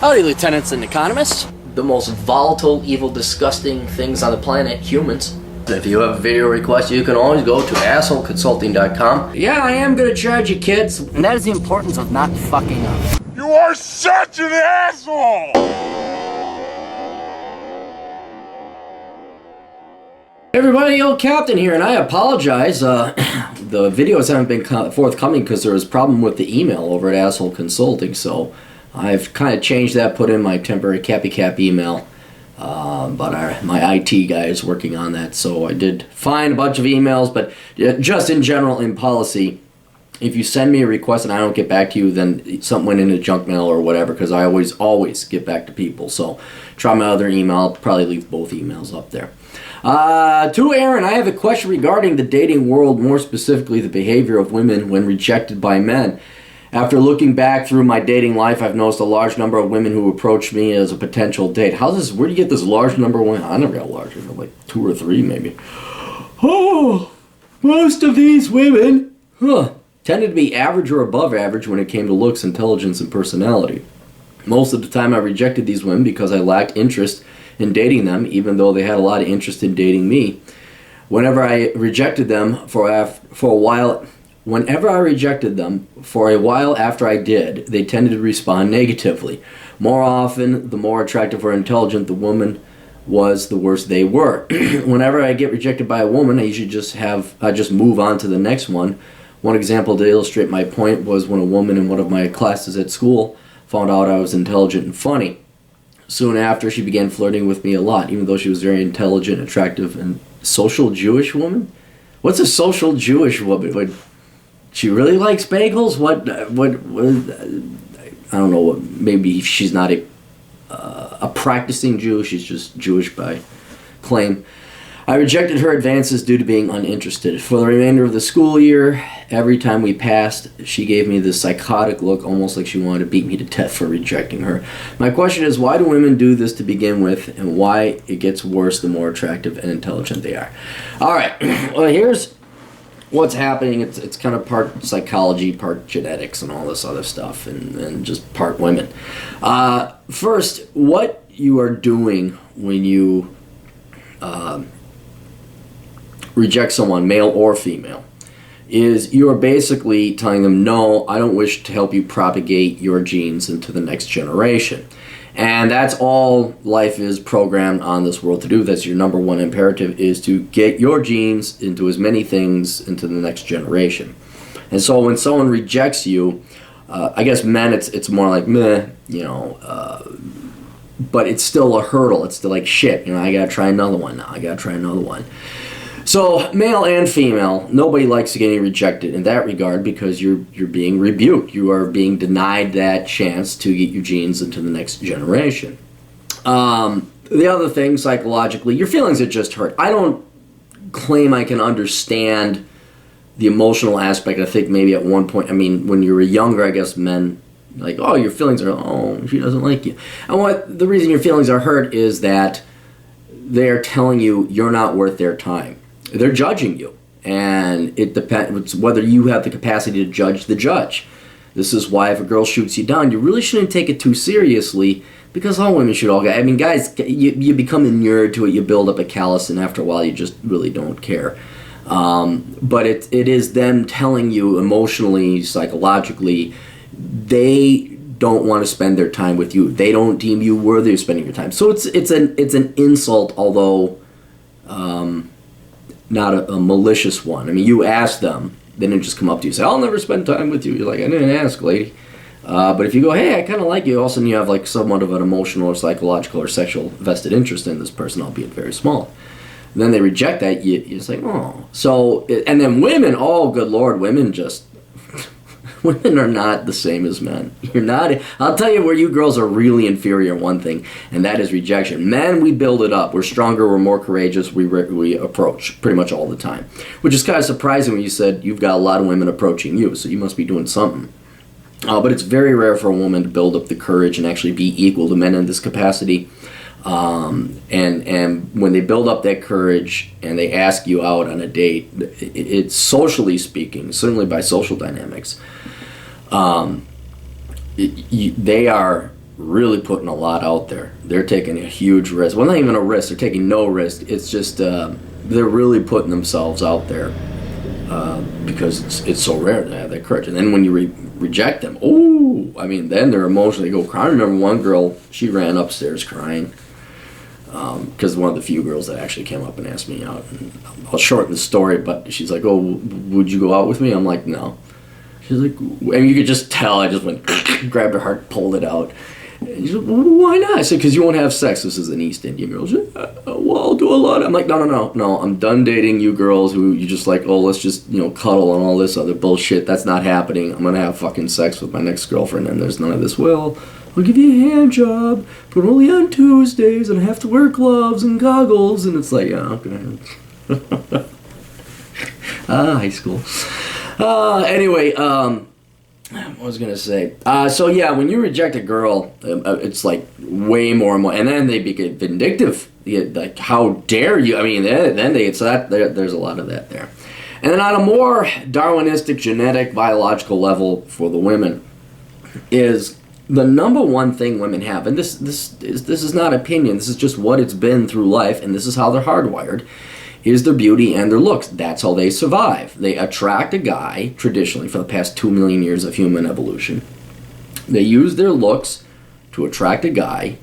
Howdy, lieutenants and economists. The most volatile, evil, disgusting things on the planet, humans. If you have a video request, you can always go to assholeconsulting.com. Yeah, I am gonna charge you, kids. And that is the importance of not fucking up. You are such an asshole! Hey everybody, old Captain here, and I apologize. The videos haven't been forthcoming because there was a problem with the email over at Asshole Consulting, so I've kind of changed that, put in my temporary Cappy email. But my IT guy is working on that, so I did find a bunch of emails, but just in general, in policy, if you send me a request and I don't get back to you, then something went into junk mail or whatever, because I always get back to people. So try my other email. I'll probably leave both emails up there. To Aaron, I have a question regarding the dating world, more specifically the behavior of women when rejected by men. After looking back through my dating life, I've noticed a large number of women who approach me as a potential date. Where do you get this large number of women? I never got a large number, like 2 or 3 maybe. Oh, most of these women tended to be average or above average when it came to looks, intelligence, and personality. Most of the time I rejected these women because I lacked interest in dating them, even though they had a lot of interest in dating me. Whenever I rejected them for a while after I did, they tended to respond negatively. More often, the more attractive or intelligent the woman was, the worse they were. Whenever I get rejected by a woman, I usually just move on to the next one. One example to illustrate my point was when a woman in one of my classes at school found out I was intelligent and funny. Soon after, she began flirting with me a lot, even though she was very intelligent, attractive, and social Jewish woman? What's a social Jewish woman? She really likes bagels? What I don't know. Maybe she's not a practicing Jew. She's just Jewish by claim. I rejected her advances due to being uninterested. For the remainder of the school year, every time we passed, she gave me this psychotic look, almost like she wanted to beat me to death for rejecting her. My question is, why do women do this to begin with, and why it gets worse the more attractive and intelligent they are? All right, well, here's what's happening. It's kind of part psychology, part genetics, and all this other stuff, and just part women. First, what you are doing when you reject someone, male or female, is you are basically telling them, no, I don't wish to help you propagate your genes into the next generation. And that's all life is programmed on this world to do. That's your number one imperative, is to get your genes into as many things into the next generation. And so when someone rejects you, I guess men, it's more like meh, but it's still a hurdle. It's still like shit, I gotta try another one now. So male and female, nobody likes getting rejected in that regard, because you're being rebuked. You are being denied that chance to get your genes into the next generation. The other thing, psychologically, your feelings are just hurt. I don't claim I can understand the emotional aspect. I think maybe at one point, when you were younger, I guess men, like, oh, your feelings are, oh, she doesn't like you. And the reason your feelings are hurt is that they're telling you you're not worth their time. They're judging you, and it depends whether you have the capacity to judge the judge. This is why if a girl shoots you down, you really shouldn't take it too seriously, because all women should guys, you become inured to it, you build up a callus, and after a while you just really don't care. But it is them telling you emotionally, psychologically, they don't want to spend their time with you. They don't deem you worthy of spending your time. So it's an insult, although not a malicious one. You ask them, they didn't just come up to you and say, I'll never spend time with you. You're like, I didn't ask, lady. But if you go, hey, I kind of like you, all of a sudden you have like somewhat of an emotional or psychological or sexual vested interest in this person, albeit very small. And then they reject that, you're just like, oh. So, and then women, oh, good Lord, women are not the same as men. I'll tell you where you girls are really inferior in one thing, and that is rejection. Men, we build it up. We're stronger, we're more courageous, we approach pretty much all the time. Which is kind of surprising when you said you've got a lot of women approaching you, so you must be doing something. But it's very rare for a woman to build up the courage and actually be equal to men in this capacity. And when they build up that courage and they ask you out on a date, it's socially speaking, certainly by social dynamics, they are really putting a lot out there. They're taking a huge risk. Well, not even a risk. They're taking no risk. It's just they're really putting themselves out there because it's so rare to have that courage. And then when you reject them, then they're emotionally go cry. I remember one girl, she ran upstairs crying because one of the few girls that actually came up and asked me out. And I'll shorten the story, but she's like, "Oh, would you go out with me?" I'm like, "No." She's like, and you could just tell. I just went, grabbed her heart, pulled it out. And she's like, "Well, why not?" I said, "Because you won't have sex." This is an East Indian girl. She's like, "Well, I'll do a lot." I'm like, no. I'm done dating you girls who you just like, oh, let's just, cuddle and all this other bullshit. That's not happening. I'm going to have fucking sex with my next girlfriend, and there's none of this. Well, I'll give you a hand job, but only on Tuesdays, and I have to wear gloves and goggles. And it's like, yeah, okay. High school. Anyway, what was I going to say? So yeah, when you reject a girl, it's like way more and more, and then they become vindictive. Like, how dare you? I mean, then they, so that there's a lot of that there. And then on a more Darwinistic, genetic, biological level for the women is the number one thing women have, and this is not opinion, this is just what it's been through life, and this is how they're hardwired, is their beauty and their looks. That's how they survive. They attract a guy, traditionally, for the past 2 million years of human evolution. They use their looks to attract a guy,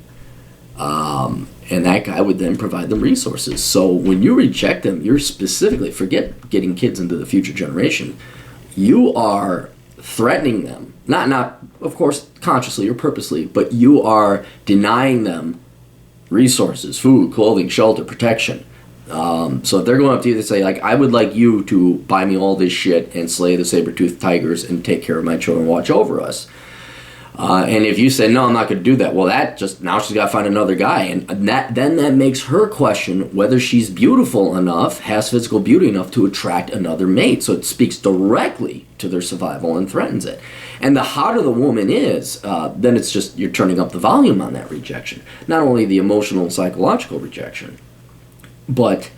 and that guy would then provide them resources. So when you reject them, you're specifically, forget getting kids into the future generation, you are threatening them. Not of course, consciously or purposely, but you are denying them resources, food, clothing, shelter, protection. So if they're going up to you, they say, like, I would like you to buy me all this shit and slay the saber-toothed tigers and take care of my children, watch over us. And if you say, no, I'm not going to do that, well, now she's got to find another guy. And that makes her question whether she's beautiful enough, has physical beauty enough to attract another mate. So it speaks directly to their survival and threatens it. And the hotter the woman is, then it's just, you're turning up the volume on that rejection. Not only the emotional and psychological rejection, but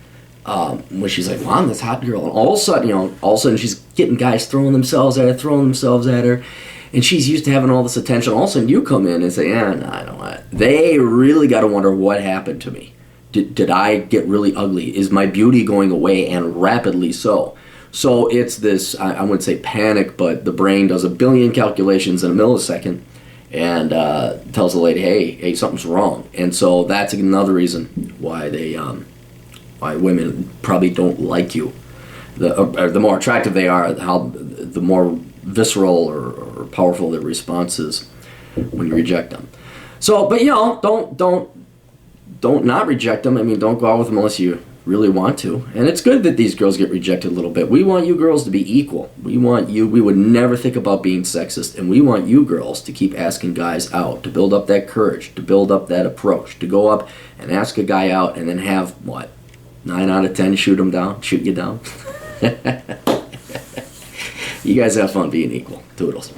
when she's like, wow, I'm this hot girl, and all of a sudden she's getting guys throwing themselves at her, and she's used to having all this attention. All of a sudden you come in and say, no, I don't want it. They really got to wonder what happened to me. Did I get really ugly? Is my beauty going away, and rapidly so? So it's this, I wouldn't say panic, but the brain does 1 billion calculations in a millisecond and tells the lady, hey, something's wrong. And so that's another reason why why women probably don't like you. The more attractive they are, the more visceral or powerful their response is when you reject them. So, but don't not reject them. I mean, don't go out with them unless you really want to. And it's good that these girls get rejected a little bit. We want you girls to be equal. We would never think about being sexist, and we want you girls to keep asking guys out, to build up that courage, to build up that approach, to go up and ask a guy out and then have, 9 out of 10 shoot you down. You guys have fun being equal. Toodles.